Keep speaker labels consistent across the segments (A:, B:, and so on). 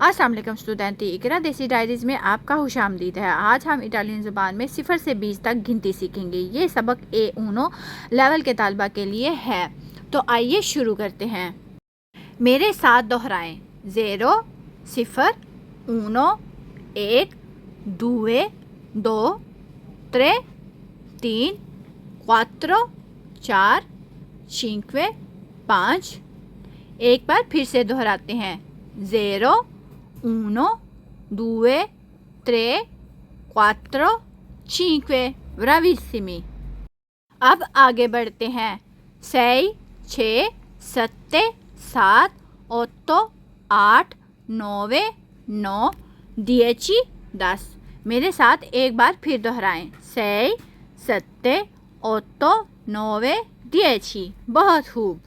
A: अस्सलाम वालेकुम स्टूडेंट, इकरा देसी डायरीज़ में आपका खुशामदीद है। आज हम इटालियन ज़ुबान में 0 से 20 तक गिनती सीखेंगे। ये सबक A1 लेवल के तालबा के लिए है। तो आइए शुरू करते हैं। मेरे साथ दोहराएं। 0 0 1 1 2 2 3 3 4 4 5 5। एक बार फिर से दोहराते हैं। 0 1 2 3 4 5। ब्राविसिमी। अब आगे बढ़ते हैं। 6 6 7 7 8 8 9 9 10 10। मेरे साथ एक बार फिर दोहराएं। 6 7 8 9 10। बहुत खूब।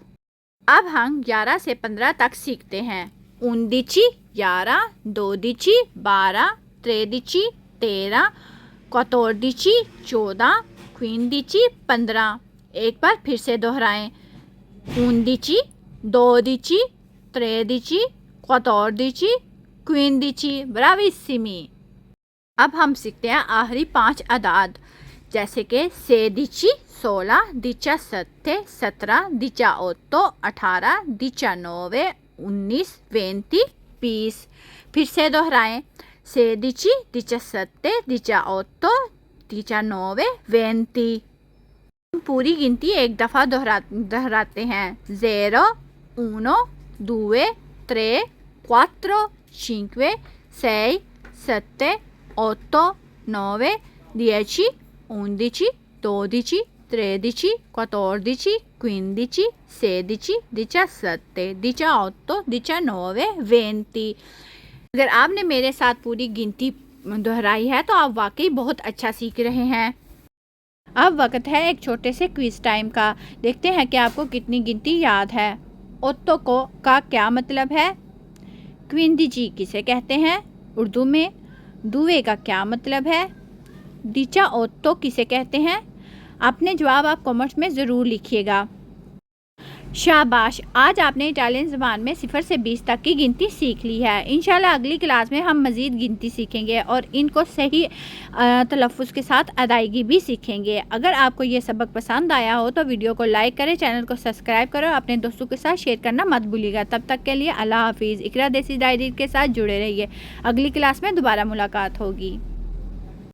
A: अब हम 11 से 15 तक सीखते हैं। 11 11 12 12 13 13 14 14 15 15। एक बार फिर से दोहराएं। 11 12 13 14 15। ब्राविसिमी। अब हम सीखते हैं आखिरी 5 अदाद, जैसे कि 16 16 17 17 18 18 19 19 20 20। फिर से दोहराएं। 16 17 18 19 20। पूरी गिनती एक दफ़ा दोहराते हैं। 0 1 2 3 4 5 6 7 8 9 10 11 12 13 14 15 16 17 18 19 20। अगर आपने मेरे साथ पूरी गिनती दोहराई है तो आप वाकई बहुत अच्छा सीख रहे हैं। अब वक्त है एक छोटे से क्विज टाइम का। देखते हैं कि आपको कितनी गिनती याद है। ओत्तो को का क्या मतलब है? क्विंदिजी किसे कहते हैं उर्दू में? दुए का क्या मतलब है? डिचा ओत्तो किसे कहते हैं? अपने जवाब आप कमेंट्स में ज़रूर लिखिएगा। शाबाश, आज आपने इटालियन ज़बान में 0 से 20 तक की गिनती सीख ली है। इंशाल्लाह अगली क्लास में हम मज़ीद गिनती सीखेंगे और इनको सही तलफ़्फ़ुज़ के साथ अदायगी भी सीखेंगे। अगर आपको ये सबक पसंद आया हो तो वीडियो को लाइक करें, चैनल को सब्सक्राइब करें और अपने दोस्तों के साथ शेयर करना मत भूलिएगा। तब तक के लिए अल्लाह हाफिज़। इकरा देसी डायरी के साथ जुड़े रहिए। अगली क्लास में दोबारा मुलाकात होगी।